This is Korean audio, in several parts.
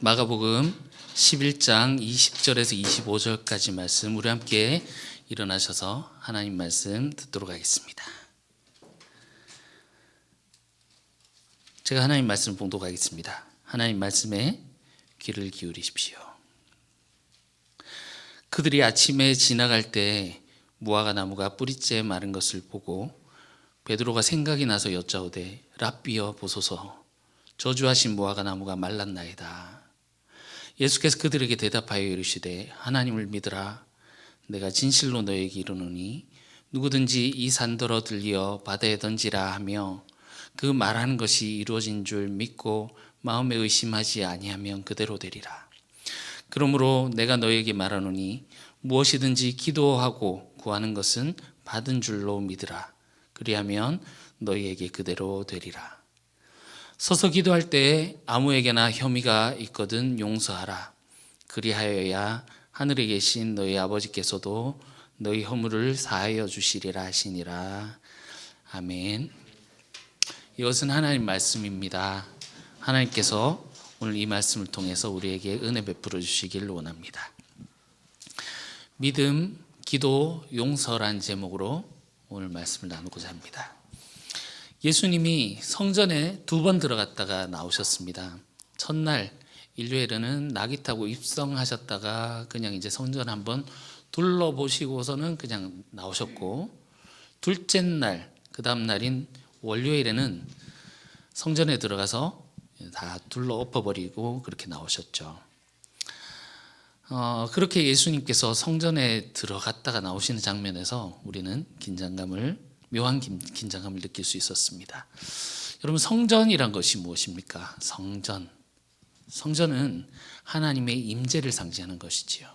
마가복음 11장 20절에서 25절까지 말씀, 우리 함께 일어나셔서 하나님 말씀 듣도록 하겠습니다. 제가 하나님 말씀 봉독하겠습니다. 하나님 말씀에 귀를 기울이십시오. 그들이 아침에 지나갈 때 무화과 나무가 뿌리째 마른 것을 보고 베드로가 생각이 나서 여짜오되 랍비여 보소서, 저주하신 무화과 나무가 말랐나이다. 예수께서 그들에게 대답하여 이르시되 하나님을 믿으라. 내가 진실로 너에게 이르노니 누구든지 이 산더러 들려 바다에 던지라 하며 그 말하는 것이 이루어진 줄 믿고 마음에 의심하지 아니하면 그대로 되리라. 그러므로 내가 너에게 말하노니 무엇이든지 기도하고 구하는 것은 받은 줄로 믿으라. 그리하면 너희에게 그대로 되리라. 서서 기도할 때에 아무에게나 혐의가 있거든 용서하라. 그리하여야 하늘에 계신 너희 아버지께서도 너희 허물을 사하여 주시리라 하시니라. 아멘. 이것은 하나님 말씀입니다. 하나님께서 오늘 이 말씀을 통해서 우리에게 은혜 베풀어 주시기를 원합니다. 믿음, 기도, 용서란 제목으로 오늘 말씀을 나누고자 합니다. 예수님이 성전에 2번 들어갔다가 나오셨습니다. 첫날 일요일에는 나귀 타고 입성하셨다가 그냥 이제 성전 한번 둘러보시고서는 그냥 나오셨고, 둘째 날, 그 다음 날인 월요일에는 성전에 들어가서 다 둘러 엎어버리고 그렇게 나오셨죠. 그렇게 예수님께서 성전에 들어갔다가 나오시는 장면에서 우리는 묘한 긴장감을 느낄 수 있었습니다. 여러분, 성전이란 것이 무엇입니까? 성전은 하나님의 임재를 상징하는 것이지요.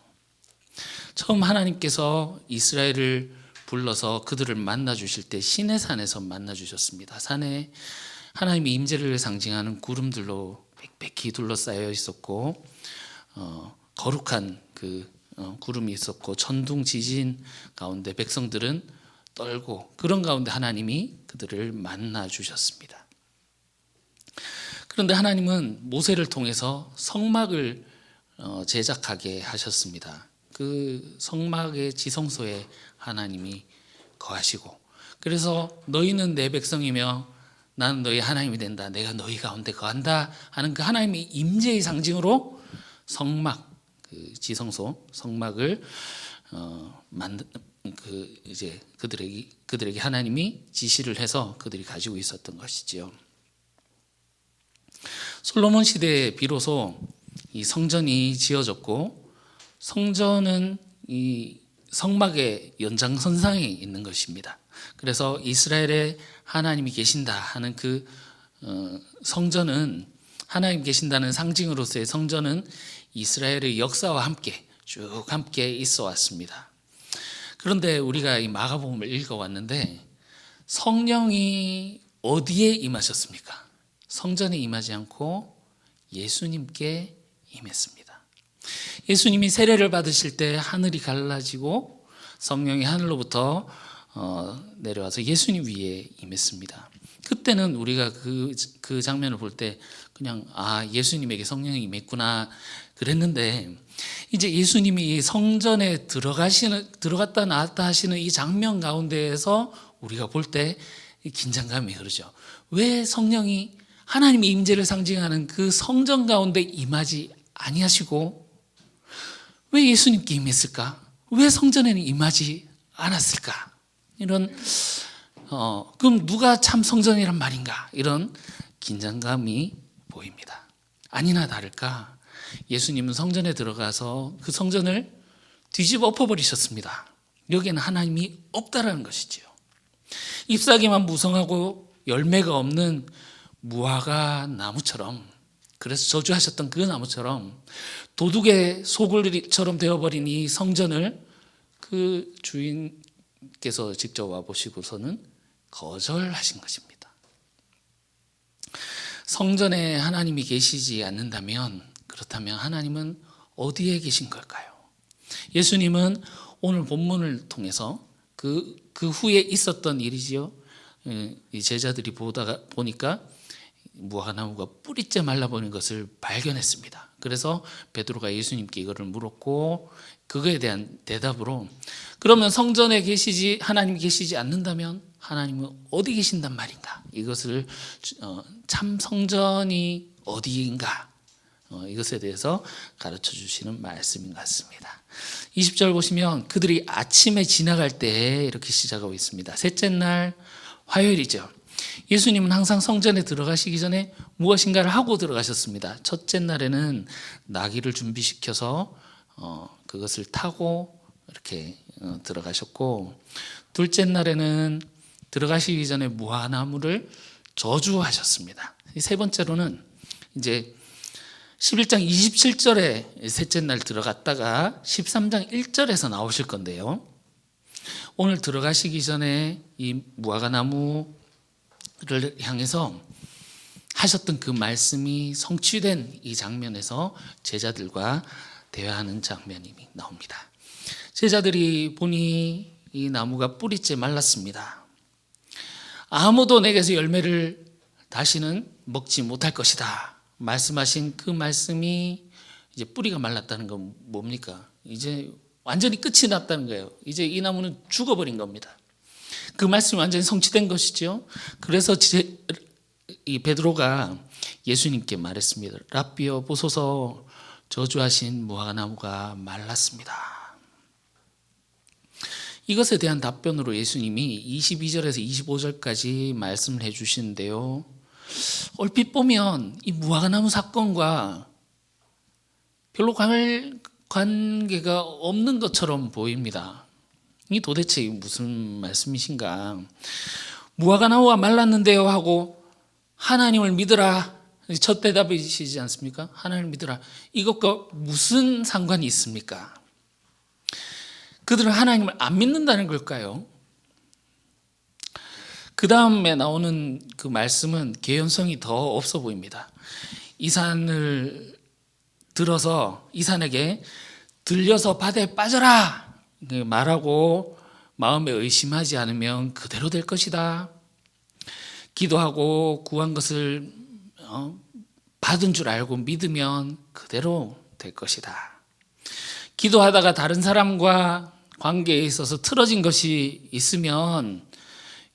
처음 하나님께서 이스라엘을 불러서 그들을 만나 주실 때 시내산에서 만나 주셨습니다. 산에 하나님의 임재를 상징하는 구름들로 빽빽히 둘러싸여 있었고, 거룩한 그 구름이 있었고, 천둥 지진 가운데 백성들은 떨고, 그런 가운데 하나님이 그들을 만나 주셨습니다. 그런데 하나님은 모세를 통해서 성막을 제작하게 하셨습니다. 그 성막의 지성소에 하나님이 거하시고, 그래서 너희는 내 백성이며 나는 너희 하나님이 된다, 내가 너희 가운데 거한다 하는 그 하나님의 임재의 상징으로 성막, 그 지성소 성막을 이제 그들에게 하나님이 지시를 해서 그들이 가지고 있었던 것이지요. 솔로몬 시대에 비로소 이 성전이 지어졌고, 성전은 이 성막의 연장선상에 있는 것입니다. 그래서 이스라엘에 하나님이 계신다 하는 그 성전은, 하나님 계신다는 상징으로서의 성전은 이스라엘의 역사와 함께 쭉 함께 있어 왔습니다. 그런데 우리가 이 마가복음을 읽어왔는데 성령이 어디에 임하셨습니까? 성전에 임하지 않고 예수님께 임했습니다. 예수님이 세례를 받으실 때 하늘이 갈라지고 성령이 하늘로부터 내려와서 예수님 위에 임했습니다. 그때는 우리가 그 장면을 볼 때 그냥 예수님에게 성령이 임했구나 그랬는데, 이제 예수님이 성전에 들어갔다 나왔다 하시는 이 장면 가운데에서 우리가 볼 때 긴장감이 흐르죠. 왜 성령이 하나님의 임재를 상징하는 그 성전 가운데 임하지 아니하시고 왜 예수님께 임했을까? 왜 성전에는 임하지 않았을까? 이런 그럼 누가 참 성전이란 말인가? 이런 긴장감이 보입니다. 아니나 다를까 예수님은 성전에 들어가서 그 성전을 뒤집어 엎어버리셨습니다. 여기에는 하나님이 없다라는 것이지요. 잎사귀만 무성하고 열매가 없는 무화과 나무처럼, 그래서 저주하셨던 그 나무처럼 도둑의 소굴처럼 되어버린 이 성전을 그 주인께서 직접 와보시고서는 거절하신 것입니다. 성전에 하나님이 계시지 않는다면, 그렇다면 하나님은 어디에 계신 걸까요? 예수님은 오늘 본문을 통해서 그 후에 있었던 일이지요. 이 제자들이 보니까 무화과나무가 뿌리째 말라버린 것을 발견했습니다. 그래서 베드로가 예수님께 이거를 물었고 그거에 대한 대답으로 그러면 성전에 계시지 하나님이 계시지 않는다면 하나님은 어디 계신단 말인가? 이것을 참 성전이 어디인가? 이것에 대해서 가르쳐 주시는 말씀인 것 같습니다. 20절 보시면 그들이 아침에 지나갈 때 이렇게 시작하고 있습니다. 셋째 날 화요일이죠. 예수님은 항상 성전에 들어가시기 전에 무엇인가를 하고 들어가셨습니다. 첫째 날에는 나귀를 준비시켜서 그것을 타고 이렇게 들어가셨고, 둘째 날에는 들어가시기 전에 무화과나무를 저주하셨습니다. 세 번째로는 이제 11장 27절에 셋째 날 들어갔다가 13장 1절에서 나오실 건데요. 오늘 들어가시기 전에 이 무화과나무를 향해서 하셨던 그 말씀이 성취된 이 장면에서 제자들과 대화하는 장면이 나옵니다. 제자들이 보니 이 나무가 뿌리째 말랐습니다. 아무도 내게서 열매를 다시는 먹지 못할 것이다 말씀하신 그 말씀이 이제 뿌리가 말랐다는 건 뭡니까? 이제 완전히 끝이 났다는 거예요. 이제 이 나무는 죽어버린 겁니다. 그 말씀이 완전히 성취된 것이죠. 그래서 이 베드로가 예수님께 말했습니다. 랍비여 보소서, 저주하신 무화과나무가 말랐습니다. 이것에 대한 답변으로 예수님이 22절에서 25절까지 말씀을 해 주시는데요. 얼핏 보면 이 무화과나무 사건과 별로 관계가 없는 것처럼 보입니다. 이 도대체 무슨 말씀이신가? 무화과나무가 말랐는데요 하고 하나님을 믿으라, 첫 대답이시지 않습니까? 하나님을 믿으라. 이것과 무슨 상관이 있습니까? 그들은 하나님을 안 믿는다는 걸까요? 그 다음에 나오는 그 말씀은 개연성이 더 없어 보입니다. 이 산을 들어서 이 산에게 들려서 바다에 빠져라 말하고 마음에 의심하지 않으면 그대로 될 것이다. 기도하고 구한 것을 받은 줄 알고 믿으면 그대로 될 것이다. 기도하다가 다른 사람과 관계에 있어서 틀어진 것이 있으면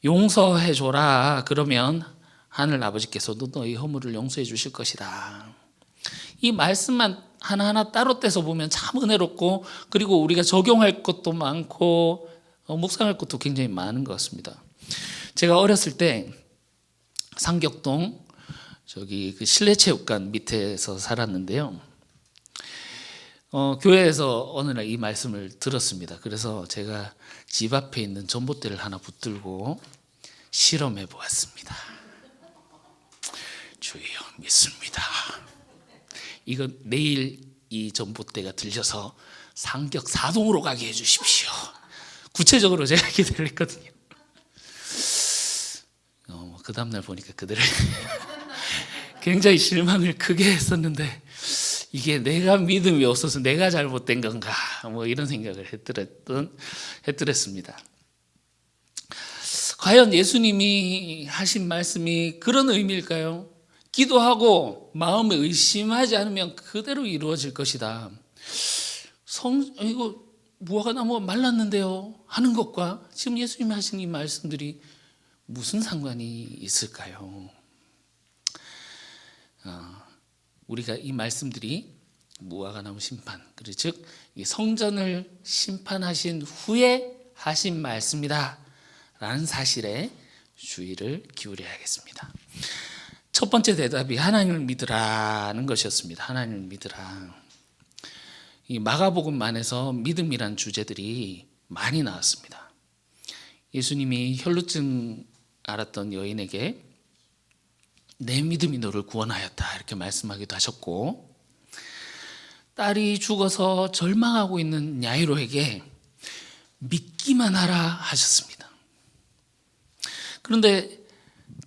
용서해 줘라. 그러면 하늘 아버지께서도 너희 허물을 용서해 주실 것이다. 이 말씀만 하나하나 따로 떼서 보면 참 은혜롭고, 그리고 우리가 적용할 것도 많고 묵상할 것도 굉장히 많은 것 같습니다. 제가 어렸을 때 상격동 저기 그 실내체육관 밑에서 살았는데요. 교회에서 어느 날 이 말씀을 들었습니다. 그래서 제가 집 앞에 있는 전봇대를 하나 붙들고 실험해 보았습니다. 주여 믿습니다. 이거 내일 이 전봇대가 들려서 상격 4동으로 가게 해주십시오. 구체적으로 제가 기도를 했거든요. 그 다음날 보니까 그들을 굉장히 실망을 크게 했었는데, 이게 내가 믿음이 없어서 내가 잘못된 건가 이런 생각을 했더랬습니다. 과연 예수님이 하신 말씀이 그런 의미일까요? 기도하고 마음에 의심하지 않으면 그대로 이루어질 것이다. 이거 무화과나무가 말랐는데요 하는 것과 지금 예수님이 하신 이 말씀들이 무슨 상관이 있을까요? 우리가 이 말씀들이 무화과나무 심판, 즉 성전을 심판하신 후에 하신 말씀이다 라는 사실에 주의를 기울여야겠습니다. 첫 번째 대답이 하나님을 믿으라는 것이었습니다. 하나님을 믿으라. 이 마가복음만에서 믿음이란 주제들이 많이 나왔습니다. 예수님이 혈루증 앓았던 여인에게 내 믿음이 너를 구원하였다 이렇게 말씀하기도 하셨고, 딸이 죽어서 절망하고 있는 야이로에게 믿기만 하라 하셨습니다. 그런데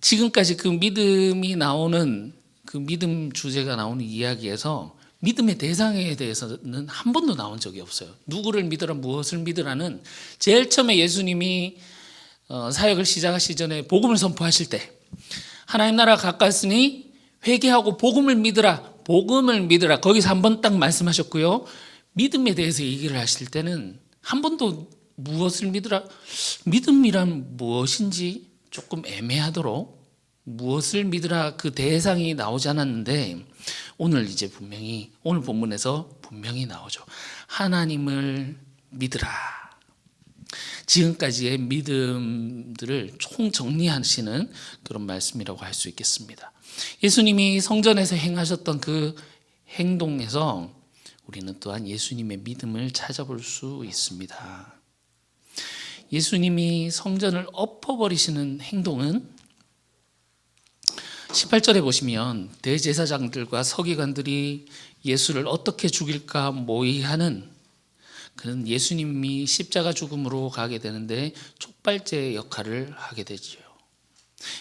지금까지 그 믿음이 나오는 그 믿음 주제가 나오는 이야기에서 믿음의 대상에 대해서는 한 번도 나온 적이 없어요. 누구를 믿으라, 무엇을 믿으라는 제일 처음에 예수님이 사역을 시작하시기 전에 복음을 선포하실 때 하나님 나라가 가까웠으니 회개하고 복음을 믿으라, 복음을 믿으라. 거기서 한 번 딱 말씀하셨고요. 믿음에 대해서 얘기를 하실 때는 한 번도 무엇을 믿으라, 믿음이란 무엇인지 조금 애매하도록 무엇을 믿으라 그 대상이 나오지 않았는데, 오늘 이제 분명히 오늘 본문에서 분명히 나오죠. 하나님을 믿으라. 지금까지의 믿음들을 총정리하시는 그런 말씀이라고 할 수 있겠습니다. 예수님이 성전에서 행하셨던 그 행동에서 우리는 또한 예수님의 믿음을 찾아볼 수 있습니다. 예수님이 성전을 엎어버리시는 행동은 18절에 보시면 대제사장들과 서기관들이 예수를 어떻게 죽일까 모의하는, 그는 예수님이 십자가 죽음으로 가게 되는데 촉발제 역할을 하게 되지요.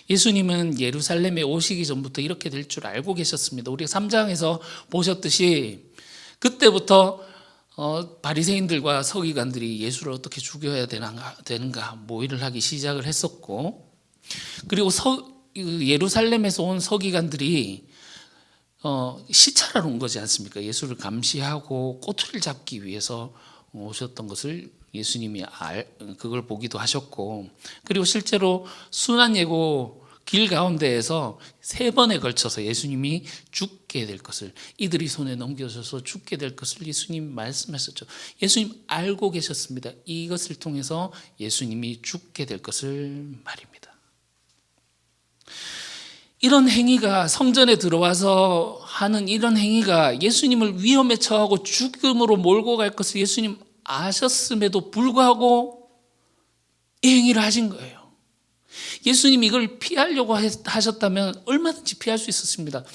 예수님은 예루살렘에 오시기 전부터 이렇게 될 줄 알고 계셨습니다. 우리가 3장에서 보셨듯이 그때부터 바리새인들과 서기관들이 예수를 어떻게 죽여야 되는가 모의를 하기 시작을 했었고, 그리고 예루살렘에서 온 서기관들이 시찰하러 온 거지 않습니까? 예수를 감시하고 꼬투리를 잡기 위해서 오셨던 것을 예수님이 그걸 보기도 하셨고, 그리고 실제로 순환예고 길 가운데에서 3번에 걸쳐서 예수님이 죽게 될 것을, 이들이 손에 넘겨져서 죽게 될 것을 예수님 말씀하셨죠. 예수님 알고 계셨습니다. 이것을 통해서 예수님이 죽게 될 것을 말입니다. 이런 행위가, 성전에 들어와서 하는 이런 행위가 예수님을 위험에 처하고 죽음으로 몰고 갈 것을 예수님 아셨음에도 불구하고 이 행위를 하신 거예요. 예수님이 이걸 피하려고 하셨다면 얼마든지 피할 수 있었습니다.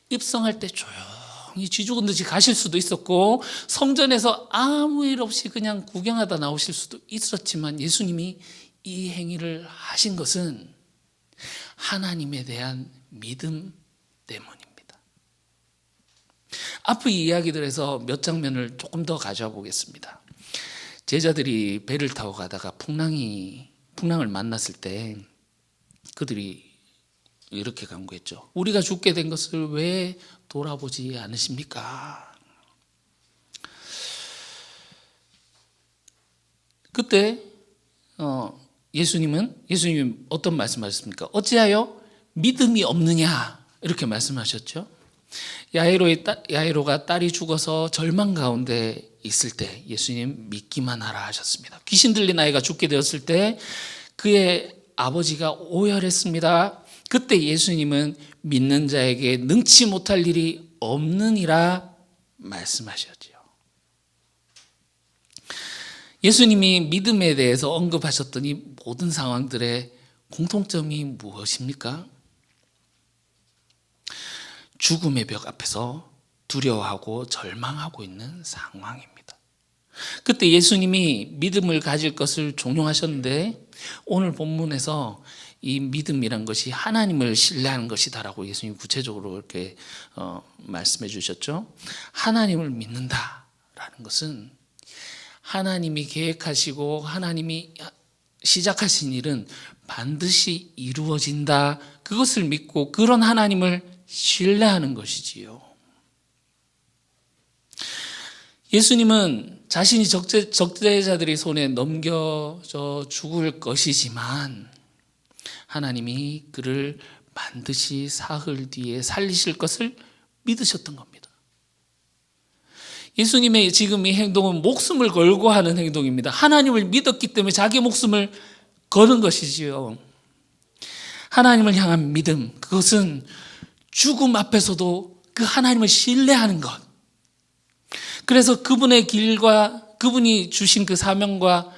입성할 때 조용히 쥐 죽은 듯이 가실 수도 있었고, 성전에서 아무 일 없이 그냥 구경하다 나오실 수도 있었지만, 예수님이 이 행위를 하신 것은 하나님에 대한 믿음 때문입니다. 앞의 이야기들에서 몇 장면을 조금 더 가져와 보겠습니다. 제자들이 배를 타고 가다가 풍랑을 만났을 때 그들이 이렇게 간구했죠. 우리가 죽게 된 것을 왜 돌아보지 않으십니까? 그때 예수님이 어떤 말씀하셨습니까? 어찌하여 믿음이 없느냐, 이렇게 말씀하셨죠. 야이로가 딸이 죽어서 절망 가운데 있을 때 예수님 믿기만 하라 하셨습니다. 귀신 들린 아이가 죽게 되었을 때 그의 아버지가 오열했습니다. 그때 예수님은 믿는 자에게 능치 못할 일이 없느니라 말씀하셨죠. 예수님이 믿음에 대해서 언급하셨던 이 모든 상황들의 공통점이 무엇입니까? 죽음의 벽 앞에서 두려워하고 절망하고 있는 상황입니다. 그때 예수님이 믿음을 가질 것을 종용하셨는데, 오늘 본문에서 이 믿음이란 것이 하나님을 신뢰하는 것이다라고 예수님이 구체적으로 이렇게 말씀해 주셨죠. 하나님을 믿는다라는 것은 하나님이 계획하시고 하나님이 시작하신 일은 반드시 이루어진다, 그것을 믿고 그런 하나님을 신뢰하는 것이지요. 예수님은 자신이 적대자들의 손에 넘겨져 죽을 것이지만 하나님이 그를 반드시 사흘 뒤에 살리실 것을 믿으셨던 겁니다. 예수님의 지금 이 행동은 목숨을 걸고 하는 행동입니다. 하나님을 믿었기 때문에 자기 목숨을 거는 것이지요. 하나님을 향한 믿음, 그것은 죽음 앞에서도 그 하나님을 신뢰하는 것, 그래서 그분의 길과 그분이 주신 그 사명과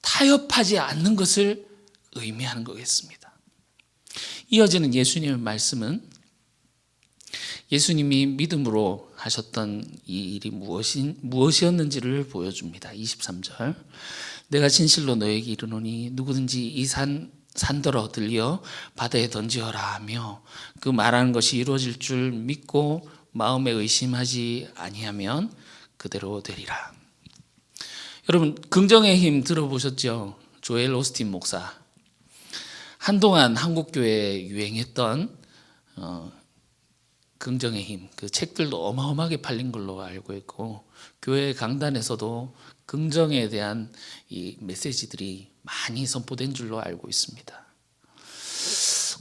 타협하지 않는 것을 의미하는 거겠습니다. 이어지는 예수님의 말씀은 예수님이 믿음으로 하셨던 이 일이 무엇이었는지를 보여줍니다. 23절, 내가 진실로 너에게 이르노니 누구든지 이 산더러 들려 바다에 던지어라 하며 그 말하는 것이 이루어질 줄 믿고 마음에 의심하지 아니하면 그대로 되리라. 여러분, 긍정의 힘 들어보셨죠? 조엘 오스틴 목사. 한동안 한국교회에 유행했던 긍정의 힘, 그 책들도 어마어마하게 팔린 걸로 알고 있고 교회 강단에서도 긍정에 대한 이 메시지들이 많이 선포된 줄로 알고 있습니다.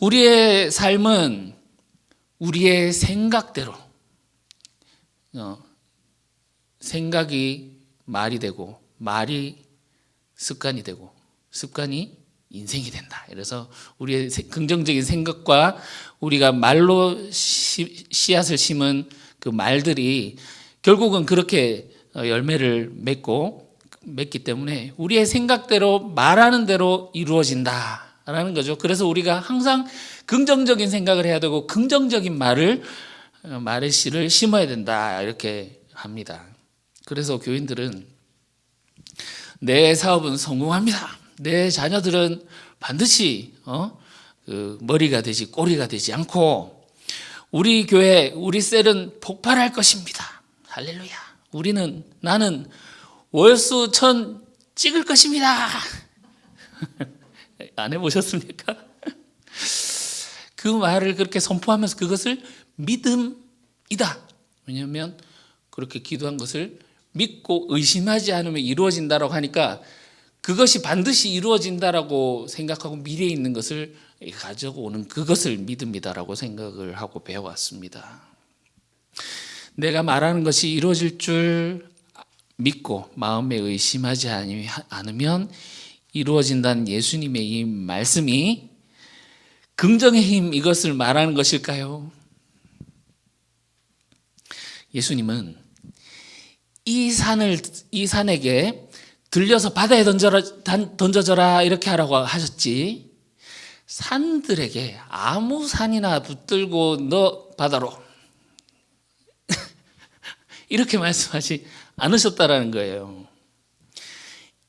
우리의 삶은 우리의 생각대로 생각이 말이 되고 말이 습관이 되고 습관이 인생이 된다. 그래서 우리의 긍정적인 생각과 우리가 말로 씨앗을 심은 그 말들이 결국은 그렇게 열매를 맺기 때문에 우리의 생각대로 말하는 대로 이루어진다라는 거죠. 그래서 우리가 항상 긍정적인 생각을 해야 되고 긍정적인 말의 씨를 심어야 된다 이렇게 합니다. 그래서 교인들은 내 사업은 성공합니다. 내 자녀들은 반드시 머리가 되지 꼬리가 되지 않고 우리 교회 우리 셀은 폭발할 것입니다. 할렐루야. 나는 월수 1000 찍을 것입니다. 안 해보셨습니까? 그 말을 그렇게 선포하면서 그것을 믿음이다. 왜냐하면 그렇게 기도한 것을 믿고 의심하지 않으면 이루어진다라고 하니까 그것이 반드시 이루어진다라고 생각하고 미래에 있는 것을 가져오는 그것을 믿음이다라고 생각을 하고 배워왔습니다. 내가 말하는 것이 이루어질 줄 믿고 마음에 의심하지 않으면 이루어진다는 예수님의 이 말씀이 긍정의 힘 이것을 말하는 것일까요? 예수님은 이 산에게 들려서 바다에 던져져라 이렇게 하라고 하셨지 산들에게 아무 산이나 붙들고 너 바다로 이렇게 말씀하지 않으셨다라는 거예요.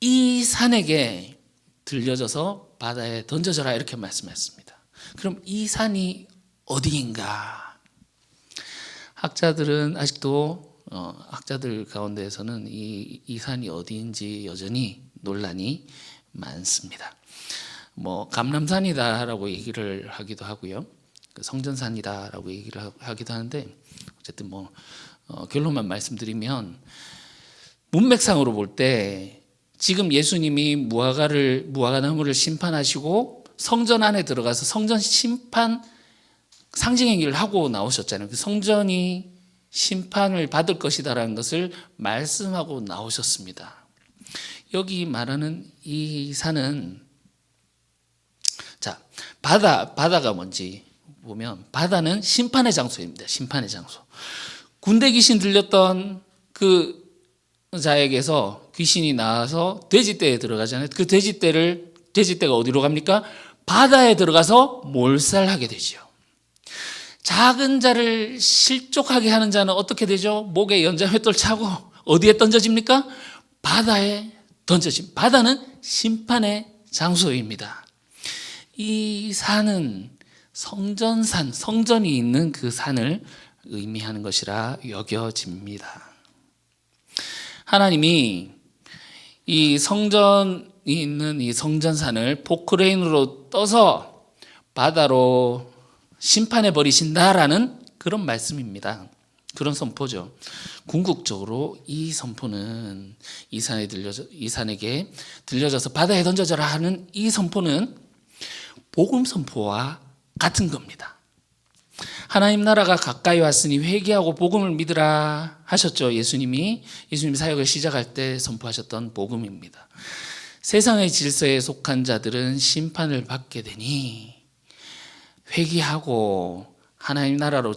이 산에게 들려져서 바다에 던져져라 이렇게 말씀했습니다. 그럼 이 산이 어디인가? 학자들은 아직도 학자들 가운데에서는 이 산이 어디인지 여전히 논란이 많습니다. 감람산이다라고 얘기를 하기도 하고요, 성전산이다라고 얘기를 하기도 하는데 어쨌든 결론만 말씀드리면 문맥상으로 볼 때 지금 예수님이 무화과나무를 심판하시고 성전 안에 들어가서 성전 심판 상징의 일을 하고 나오셨잖아요. 그 성전이 심판을 받을 것이다라는 것을 말씀하고 나오셨습니다. 여기 말하는 이 산은 바다가 뭔지 보면 바다는 심판의 장소입니다. 심판의 장소. 군대 귀신 들렸던 그 자에게서 귀신이 나와서 돼지떼에 들어가잖아요. 그 돼지떼가 어디로 갑니까? 바다에 들어가서 몰살하게 되죠. 작은 자를 실족하게 하는 자는 어떻게 되죠? 목에 연자맷돌 차고 어디에 던져집니까? 바다에 던져집니다. 바다는 심판의 장소입니다. 이 산은 성전산, 성전이 있는 그 산을 의미하는 것이라 여겨집니다. 하나님이 이 성전이 있는 이 성전산을 포크레인으로 떠서 바다로 심판해 버리신다라는 그런 말씀입니다. 그런 선포죠. 궁극적으로 이 선포는 이 산에게 들려져서 바다에 던져져라 하는 이 선포는 복음 선포와 같은 겁니다. 하나님 나라가 가까이 왔으니 회개하고 복음을 믿으라 하셨죠. 예수님이 사역을 시작할 때 선포하셨던 복음입니다. 세상의 질서에 속한 자들은 심판을 받게 되니 회개하고 하나님 나라로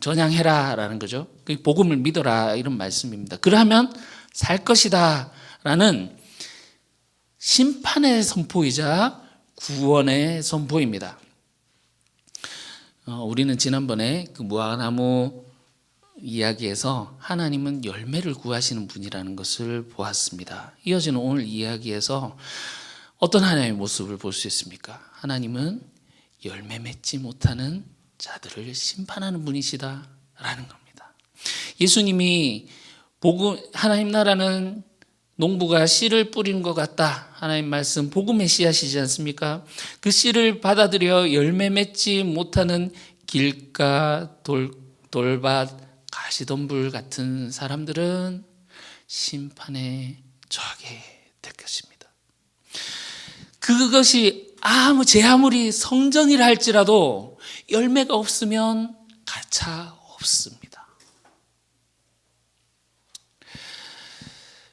전향해라라는 거죠. 복음을 믿어라 이런 말씀입니다. 그러면 살 것이다 라는 심판의 선포이자 구원의 선포입니다. 우리는 지난번에 그 무화과나무 이야기에서 하나님은 열매를 구하시는 분이라는 것을 보았습니다. 이어지는 오늘 이야기에서 어떤 하나님의 모습을 볼 수 있습니까? 하나님은 열매 맺지 못하는 자들을 심판하는 분이시다라는 겁니다. 예수님이 하나님 나라는 농부가 씨를 뿌린 것 같다. 하나님 말씀 복음의 씨앗이지 않습니까? 그 씨를 받아들여 열매 맺지 못하는 길가 돌밭 가시덤불 같은 사람들은 심판에 처하게 될 것입니다. 그것이 제 아무리 성전이라 할지라도 열매가 없으면 가차 없습니다.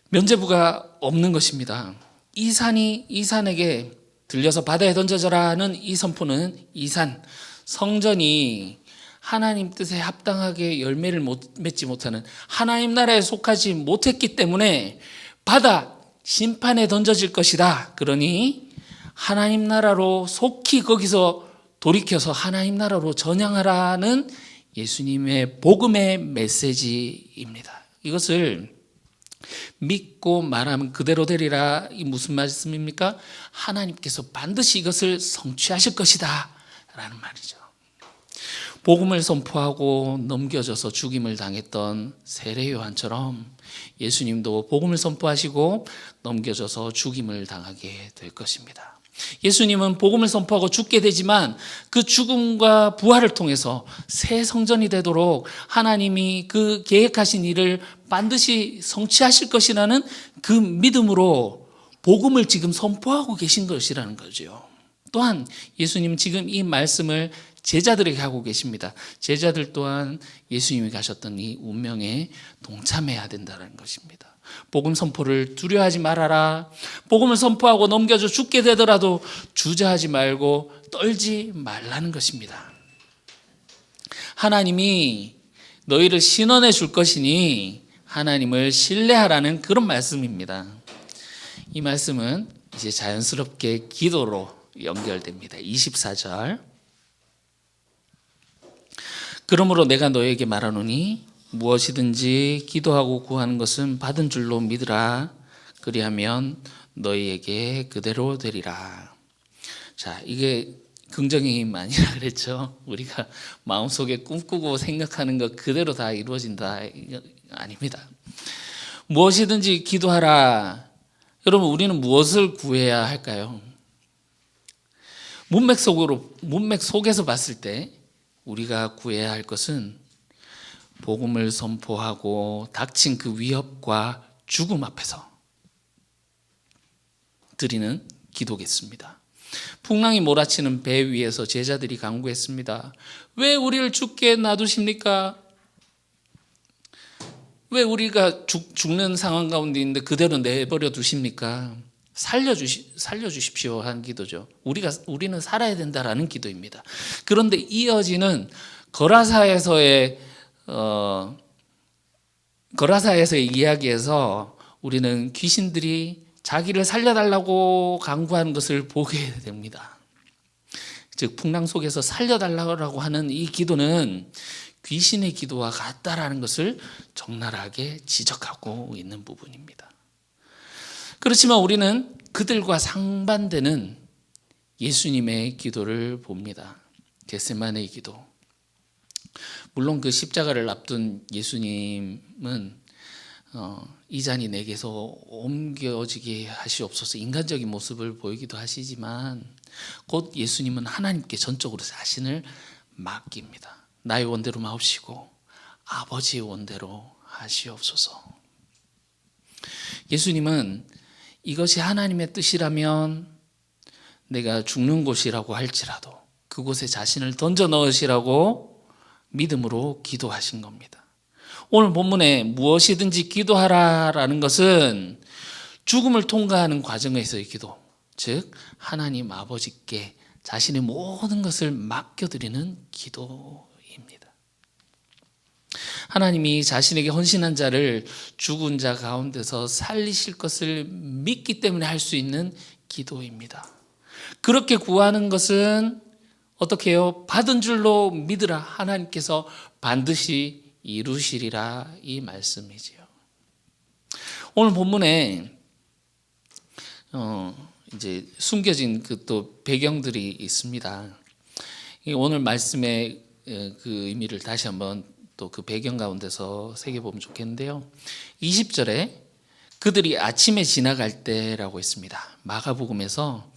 면죄부가 없는 것입니다. 이 산에게 들려서 바다에 던져져라는 이 선포는 이 산, 성전이 하나님 뜻에 합당하게 열매를 맺지 못하는 하나님 나라에 속하지 못했기 때문에 바다 심판에 던져질 것이다. 그러니 하나님 나라로 속히 거기서 돌이켜서 하나님 나라로 전향하라는 예수님의 복음의 메시지입니다. 이것을 믿고 말하면 그대로 되리라. 이 무슨 말씀입니까? 하나님께서 반드시 이것을 성취하실 것이다 라는 말이죠. 복음을 선포하고 넘겨져서 죽임을 당했던 세례 요한처럼 예수님도 복음을 선포하시고 넘겨져서 죽임을 당하게 될 것입니다. 예수님은 복음을 선포하고 죽게 되지만 그 죽음과 부활을 통해서 새 성전이 되도록 하나님이 그 계획하신 일을 반드시 성취하실 것이라는 그 믿음으로 복음을 지금 선포하고 계신 것이라는 거죠. 또한 예수님은 지금 이 말씀을 제자들에게 하고 계십니다. 제자들 또한 예수님이 가셨던 이 운명에 동참해야 된다는 것입니다. 복음 선포를 두려워하지 말아라. 복음을 선포하고 넘겨져 죽게 되더라도 주저하지 말고 떨지 말라는 것입니다. 하나님이 너희를 신원해 줄 것이니 하나님을 신뢰하라는 그런 말씀입니다. 이 말씀은 이제 자연스럽게 기도로 연결됩니다. 24절. 그러므로 내가 너에게 말하노니 무엇이든지 기도하고 구하는 것은 받은 줄로 믿으라. 그리하면 너희에게 그대로 되리라. 자, 이게 긍정의 힘 아니라 그랬죠. 우리가 마음속에 꿈꾸고 생각하는 것 그대로 다 이루어진다. 아닙니다. 무엇이든지 기도하라. 여러분, 우리는 무엇을 구해야 할까요? 문맥 속에서 봤을 때 우리가 구해야 할 것은 복음을 선포하고 닥친 그 위협과 죽음 앞에서 드리는 기도겠습니다. 풍랑이 몰아치는 배 위에서 제자들이 간구했습니다. 왜 우리를 죽게 놔두십니까? 왜 우리가 죽는 상황 가운데 있는데 그대로 내버려 두십니까? 살려주십시오 한 기도죠. 우리는 살아야 된다라는 기도입니다. 그런데 이어지는 거라사에서의 이야기에서 우리는 귀신들이 자기를 살려달라고 간구하는 것을 보게 됩니다. 즉 풍랑 속에서 살려달라고 하는 이 기도는 귀신의 기도와 같다라는 것을 적나라하게 지적하고 있는 부분입니다. 그렇지만 우리는 그들과 상반되는 예수님의 기도를 봅니다. 겟세마네의 기도. 물론 그 십자가를 앞둔 예수님은 이 잔이 내게서 옮겨지게 하시옵소서 인간적인 모습을 보이기도 하시지만 곧 예수님은 하나님께 전적으로 자신을 맡깁니다. 나의 원대로 마옵시고 아버지의 원대로 하시옵소서. 예수님은 이것이 하나님의 뜻이라면 내가 죽는 곳이라고 할지라도 그곳에 자신을 던져 넣으시라고 믿음으로 기도하신 겁니다. 오늘 본문에 무엇이든지 기도하라라는 것은 죽음을 통과하는 과정에서의 기도, 즉 하나님 아버지께 자신의 모든 것을 맡겨드리는 기도입니다. 하나님이 자신에게 헌신한 자를 죽은 자 가운데서 살리실 것을 믿기 때문에 할 수 있는 기도입니다. 그렇게 구하는 것은 어떻게 해요? 받은 줄로 믿으라. 하나님께서 반드시 이루시리라 이 말씀이지요. 오늘 본문에 이제 숨겨진 그 또 배경들이 있습니다. 오늘 말씀의 그 의미를 다시 한번 또 그 배경 가운데서 새겨보면 좋겠는데요. 20절에 그들이 아침에 지나갈 때라고 했습니다. 마가복음에서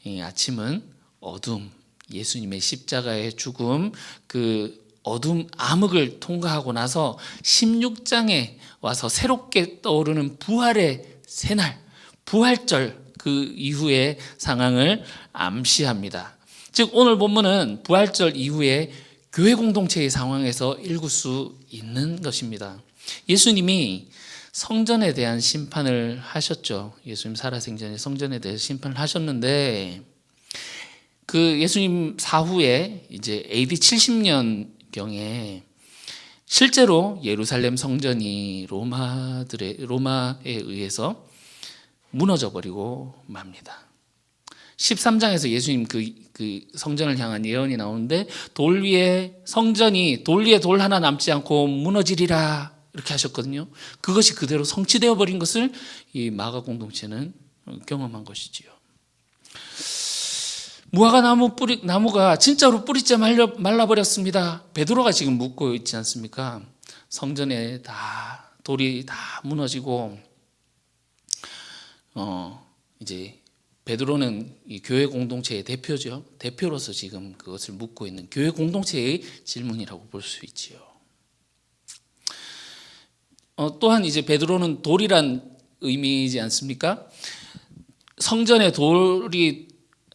이 아침은 어둠, 예수님의 십자가의 죽음, 그 어둠 암흑을 통과하고 나서 16장에 와서 새롭게 떠오르는 부활의 새날, 부활절, 그 이후의 상황을 암시합니다. 즉 오늘 본문은 부활절 이후에 교회 공동체의 상황에서 읽을 수 있는 것입니다. 예수님이 성전에 대한 심판을 하셨죠. 예수님 살아생전에 성전에 대해서 심판을 하셨는데, 그 예수님 사후에 이제 AD 70년경에 실제로 예루살렘 성전이 로마에 의해서 무너져 버리고 맙니다. 13장에서 예수님 그 성전을 향한 예언이 나오는데, 돌 위에 돌 하나 남지 않고 무너지리라 이렇게 하셨거든요. 그것이 그대로 성취되어 버린 것을 이 마가 공동체는 경험한 것이지요. 무화과 나무가 진짜로 뿌리째 말라버렸습니다. 베드로가 지금 묻고 있지 않습니까? 성전에 돌이 다 무너지고, 이제 베드로는 이 교회 공동체의 대표죠. 대표로서 지금 그것을 묻고 있는 교회 공동체의 질문이라고 볼 수 있지요. 또한 이제 베드로는 돌이란 의미이지 않습니까? 성전의 돌이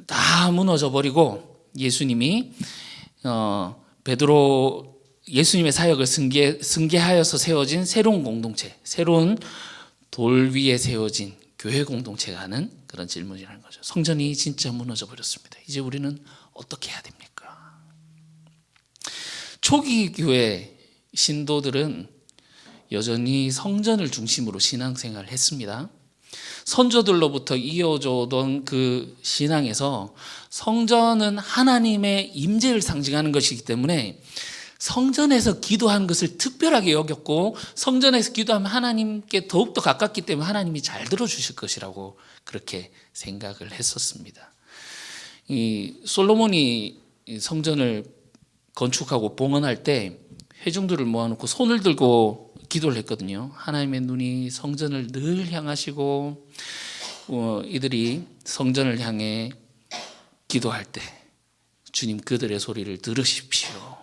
다 무너져 버리고 예수님이 예수님의 사역을 승계하여서 세워진 새로운 공동체, 새로운 돌 위에 세워진 교회 공동체가 하는 그런 질문이라는 거죠. 성전이 진짜 무너져 버렸습니다. 이제 우리는 어떻게 해야 됩니까? 초기 교회 신도들은 여전히 성전을 중심으로 신앙생활을 했습니다. 선조들로부터 이어져 오던 그 신앙에서 성전은 하나님의 임재를 상징하는 것이기 때문에 성전에서 기도하는 것을 특별하게 여겼고, 성전에서 기도하면 하나님께 더욱더 가깝기 때문에 하나님이 잘 들어주실 것이라고 그렇게 생각을 했었습니다. 이 솔로몬이 성전을 건축하고 봉헌할 때 회중들을 모아놓고 손을 들고 기도를 했거든요. 하나님의 눈이 성전을 늘 향하시고, 이들이 성전을 향해 기도할 때 주님 그들의 소리를 들으십시오.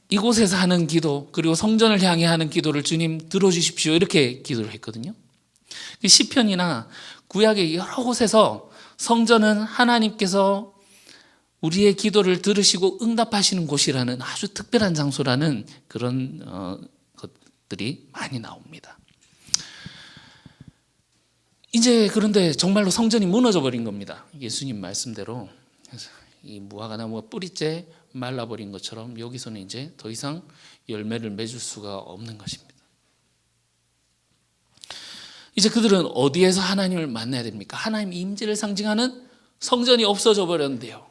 이곳에서 하는 기도, 그리고 성전을 향해 하는 기도를 주님 들어주십시오, 이렇게 기도를 했거든요. 시편이나 구약의 여러 곳에서 성전은 하나님께서 우리의 기도를 들으시고 응답하시는 곳이라는 아주 특별한 장소라는 그런 것들이 많이 나옵니다. 이제 그런데 정말로 성전이 무너져 버린 겁니다. 예수님 말씀대로 이 무화과 나무가 뿌리째 말라버린 것처럼 여기서는 이제 더 이상 열매를 맺을 수가 없는 것입니다. 이제 그들은 어디에서 하나님을 만나야 됩니까? 하나님 임재를 상징하는 성전이 없어져 버렸는데요.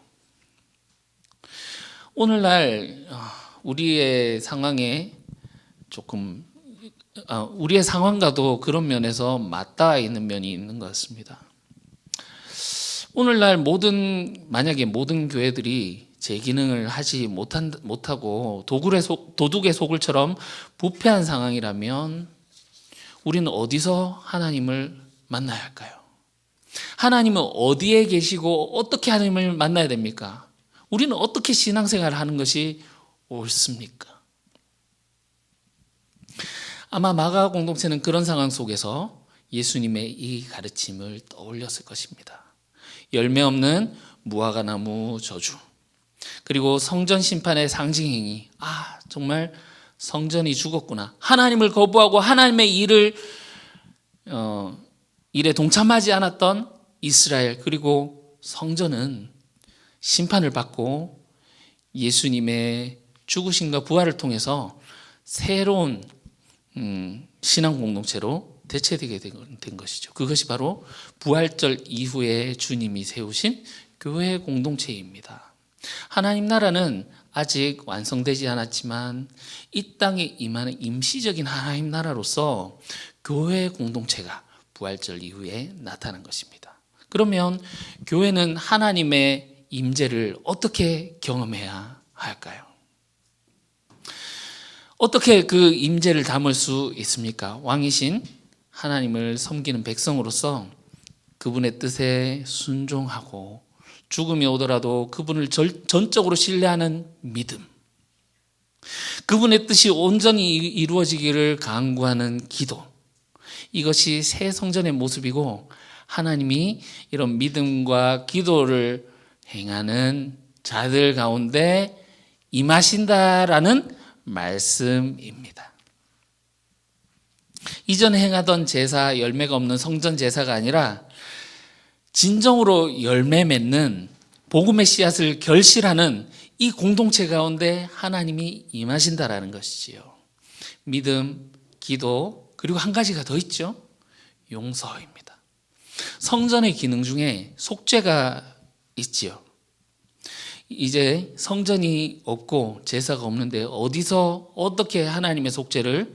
오늘날 우리의 상황에 조금 우리의 상황과도 그런 면에서 맞닿아 있는 면이 있는 것 같습니다. 오늘날 만약에 모든 교회들이 제 기능을 하지 못하고 도둑의 소굴처럼 부패한 상황이라면 우리는 어디서 하나님을 만나야 할까요? 하나님은 어디에 계시고 어떻게 하나님을 만나야 됩니까? 우리는 어떻게 신앙생활을 하는 것이 옳습니까? 아마 마가 공동체는 그런 상황 속에서 예수님의 이 가르침을 떠올렸을 것입니다. 열매 없는 무화과 나무 저주, 그리고 성전 심판의 상징 행위. 정말 성전이 죽었구나. 하나님을 거부하고 하나님의 일에 동참하지 않았던 이스라엘, 그리고 성전은 심판을 받고 예수님의 죽으심과 부활을 통해서 새로운 신앙 공동체로 대체되게 된 것이죠. 그것이 바로 부활절 이후에 주님이 세우신 교회 공동체입니다. 하나님 나라는 아직 완성되지 않았지만 이 땅에 임하는 임시적인 하나님 나라로서 교회 공동체가 부활절 이후에 나타난 것입니다. 그러면 교회는 하나님의 임재를 어떻게 경험해야 할까요? 어떻게 그 임재를 담을 수 있습니까? 왕이신 하나님을 섬기는 백성으로서 그분의 뜻에 순종하고 죽음이 오더라도 그분을 전적으로 신뢰하는 믿음, 그분의 뜻이 온전히 이루어지기를 간구하는 기도, 이것이 새 성전의 모습이고 하나님이 이런 믿음과 기도를 행하는 자들 가운데 임하신다라는 말씀입니다. 이전에 행하던 제사, 열매가 없는 성전 제사가 아니라 진정으로 열매 맺는 복음의 씨앗을 결실하는 이 공동체 가운데 하나님이 임하신다라는 것이지요. 믿음, 기도, 그리고 한 가지가 더 있죠. 용서입니다. 성전의 기능 중에 속죄가 있지요. 이제 성전이 없고 제사가 없는데 어디서 어떻게 하나님의 속죄를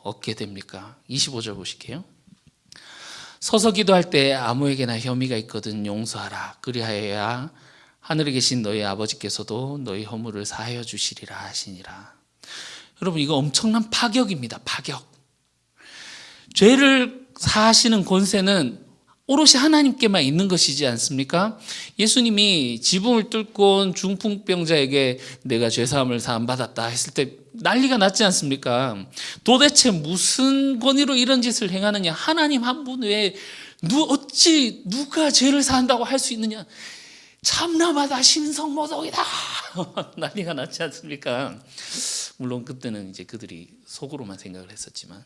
얻게 됩니까? 25절 보실게요. 서서 기도할 때 아무에게나 혐의가 있거든 용서하라. 그리하여야 하늘에 계신 너희 아버지께서도 너희 허물을 사하여 주시리라 하시니라. 여러분, 이거 엄청난 파격입니다. 파격. 죄를 사하시는 권세는 오롯이 하나님께만 있는 것이지 않습니까? 예수님이 지붕을 뚫고 온 중풍병자에게 내가 죄사함을 사함받았다 했을 때 난리가 났지 않습니까? 도대체 무슨 권위로 이런 짓을 행하느냐? 하나님 한 분 외에 어찌 누가 죄를 사한다고 할 수 있느냐? 참나마다 신성모독이다. 난리가 났지 않습니까? 물론 그때는 이제 그들이 속으로만 생각을 했었지만,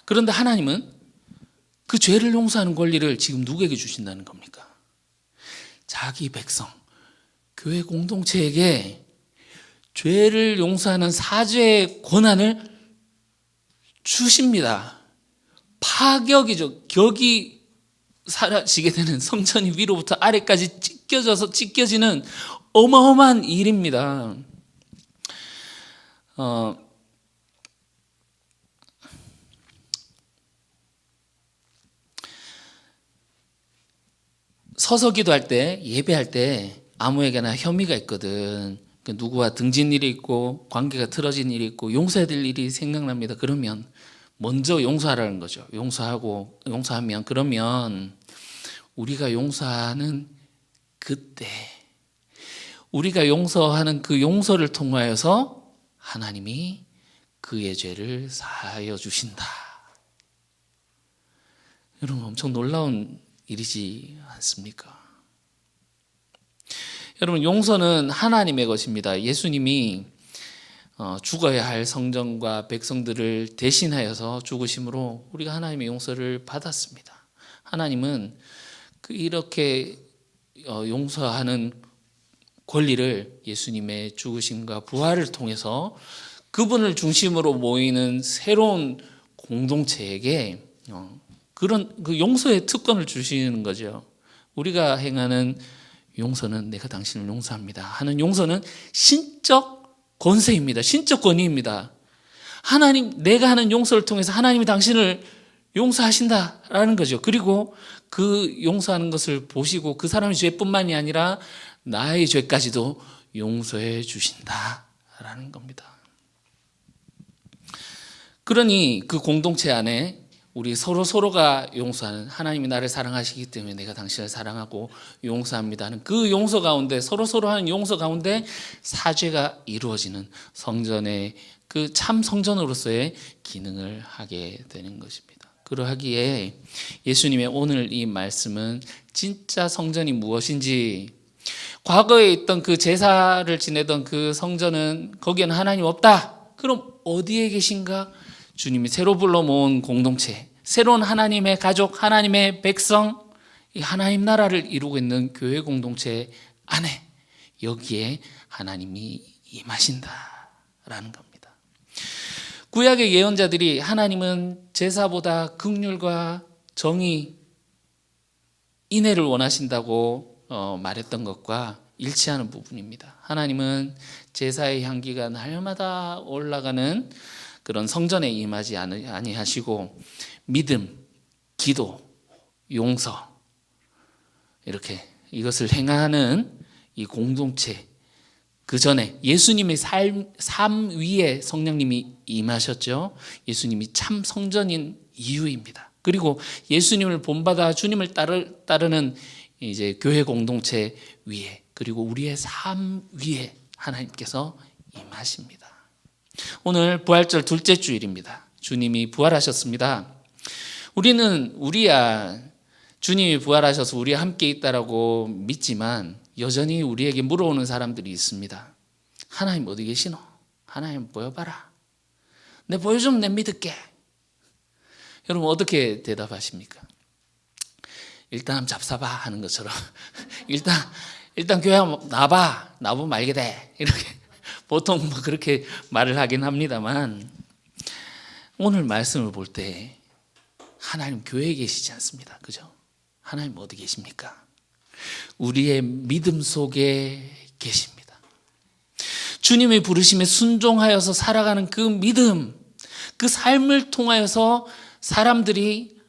그런데 하나님은 그 죄를 용서하는 권리를 지금 누구에게 주신다는 겁니까? 자기 백성, 교회 공동체에게 죄를 용서하는 사죄의 권한을 주십니다. 파격이죠. 격이 사라지게 되는, 성전이 위로부터 아래까지 찢겨지는 어마어마한 일입니다. 서서 기도할 때, 예배할 때 아무에게나 혐의가 있거든. 누구와 등진 일이 있고 관계가 틀어진 일이 있고 용서해야 될 일이 생각납니다. 그러면 먼저 용서하라는 거죠. 용서하면 그러면 우리가 용서하는 그때, 우리가 용서하는 그 용서를 통하여서 하나님이 그의 죄를 사하여 주신다. 여러분, 엄청 놀라운 일이지 않습니까? 여러분, 용서는 하나님의 것입니다. 예수님이 죽어야 할 성전과 백성들을 대신하여서 죽으심으로 우리가 하나님의 용서를 받았습니다. 하나님은 이렇게 용서하는 권리를 예수님의 죽으심과 부활을 통해서 그분을 중심으로 모이는 새로운 공동체에게 그런 그 용서의 특권을 주시는 거죠. 우리가 행하는 용서는 내가 당신을 용서합니다 하는 용서는 신적 권세입니다. 신적 권위입니다. 내가 하는 용서를 통해서 하나님이 당신을 용서하신다라는 거죠. 그리고 그 용서하는 것을 보시고 그 사람의 죄뿐만이 아니라 나의 죄까지도 용서해 주신다라는 겁니다. 그러니 그 공동체 안에 우리 서로가 용서하는, 하나님이 나를 사랑하시기 때문에 내가 당신을 사랑하고 용서합니다 하는 그 용서 가운데, 서로 하는 용서 가운데 사죄가 이루어지는 성전의 그 참 성전으로서의 기능을 하게 되는 것입니다. 그러하기에 예수님의 오늘 이 말씀은 진짜 성전이 무엇인지, 과거에 있던 그 제사를 지내던 그 성전은 거기에는 하나님 없다. 그럼 어디에 계신가? 주님이 새로 불러 모은 공동체, 새로운 하나님의 가족, 하나님의 백성, 이 하나님 나라를 이루고 있는 교회 공동체 안에, 여기에 하나님이 임하신다라는 겁니다. 구약의 예언자들이 하나님은 제사보다 긍휼과 정의, 인애를 원하신다고 말했던 것과 일치하는 부분입니다. 하나님은 제사의 향기가 날마다 올라가는 그런 성전에 임하지 아니하시고 믿음, 기도, 용서, 이렇게 이것을 행하는 이 공동체, 그 전에 예수님의 삶 위에 성령님이 임하셨죠. 예수님이 참 성전인 이유입니다. 그리고 예수님을 본받아 주님을 따르는 이제 교회 공동체 위에, 그리고 우리의 삶 위에 하나님께서 임하십니다. 오늘 부활절 둘째 주일입니다. 주님이 부활하셨습니다. 우리는 주님이 부활하셔서 우리와 함께 있다라고 믿지만 여전히 우리에게 물어오는 사람들이 있습니다. 하나님 어디 계시노? 하나님 보여봐라. 내 보여주면 내 믿을게. 여러분 어떻게 대답하십니까? 일단 잡사봐 하는 것처럼 일단 교회 나보면 알게 돼. 이렇게 보통 그렇게 말을 하긴 합니다만, 오늘 말씀을 볼 때 하나님 교회에 계시지 않습니다. 그죠? 하나님 어디 계십니까? 우리의 믿음 속에 계십니다. 주님의 부르심에 순종하여서 살아가는 그 믿음, 그 삶을 통하여서 사람들이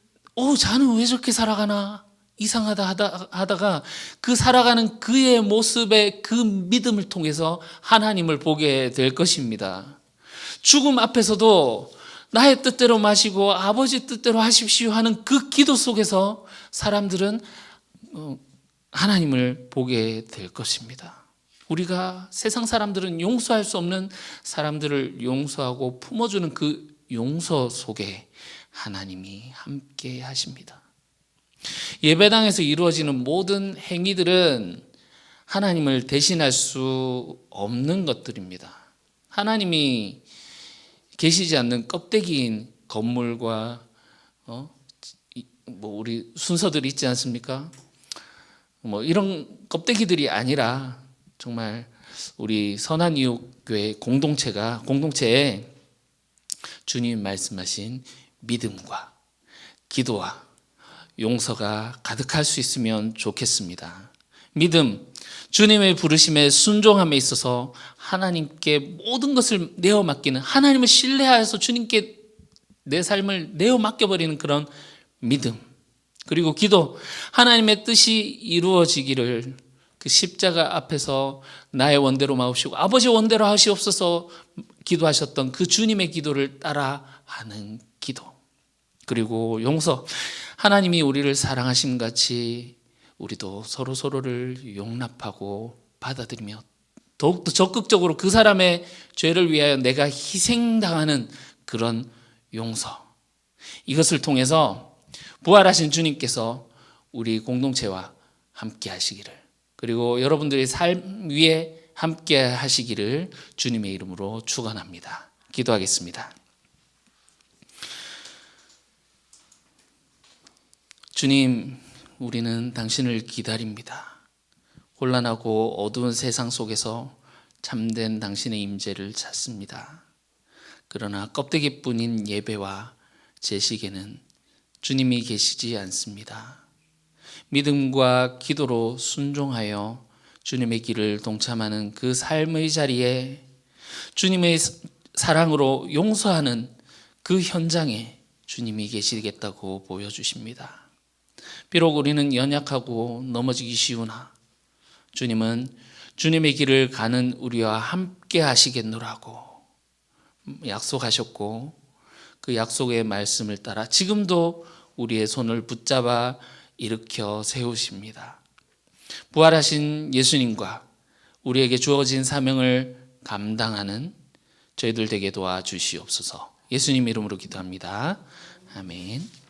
자는 왜 저렇게 살아가나 이상하다 하다가 그 살아가는 그의 모습의 그 믿음을 통해서 하나님을 보게 될 것입니다. 죽음 앞에서도 나의 뜻대로 마시고 아버지 뜻대로 하십시오 하는 그 기도 속에서 사람들은 하나님을 보게 될 것입니다. 우리가 세상 사람들은 용서할 수 없는 사람들을 용서하고 품어주는 그 용서 속에 하나님이 함께 하십니다. 예배당에서 이루어지는 모든 행위들은 하나님을 대신할 수 없는 것들입니다. 하나님이 계시지 않는 껍데기인 건물과 우리 순서들이 있지 않습니까? 이런 껍데기들이 아니라 정말 우리 선한이웃교회 공동체에 주님 말씀하신 믿음과 기도와 용서가 가득할 수 있으면 좋겠습니다. 믿음, 주님의 부르심에 순종함에 있어서 하나님께 모든 것을 내어 맡기는, 하나님을 신뢰하여서 주님께 내 삶을 내어 맡겨버리는 그런 믿음, 그리고 기도, 하나님의 뜻이 이루어지기를 그 십자가 앞에서 나의 원대로 마옵시고 아버지 원대로 하시옵소서 기도하셨던 그 주님의 기도를 따라하는 기도, 그리고 용서, 하나님이 우리를 사랑하심 같이 우리도 서로를 용납하고 받아들이며 더욱더 적극적으로 그 사람의 죄를 위하여 내가 희생당하는 그런 용서, 이것을 통해서 부활하신 주님께서 우리 공동체와 함께 하시기를, 그리고 여러분들의 삶 위에 함께 하시기를 주님의 이름으로 축원합니다. 기도하겠습니다. 주님, 우리는 당신을 기다립니다. 혼란하고 어두운 세상 속에서 참된 당신의 임재를 찾습니다. 그러나 껍데기뿐인 예배와 제식에는 주님이 계시지 않습니다. 믿음과 기도로 순종하여 주님의 길을 동참하는 그 삶의 자리에 주님의 사랑으로 용서하는 그 현장에 주님이 계시겠다고 보여주십니다. 비록 우리는 연약하고 넘어지기 쉬우나 주님은 주님의 길을 가는 우리와 함께 하시겠노라고 약속하셨고, 그 약속의 말씀을 따라 지금도 우리의 손을 붙잡아 일으켜 세우십니다. 부활하신 예수님과 우리에게 주어진 사명을 감당하는 저희들 되게 도와주시옵소서. 예수님 이름으로 기도합니다. 아멘.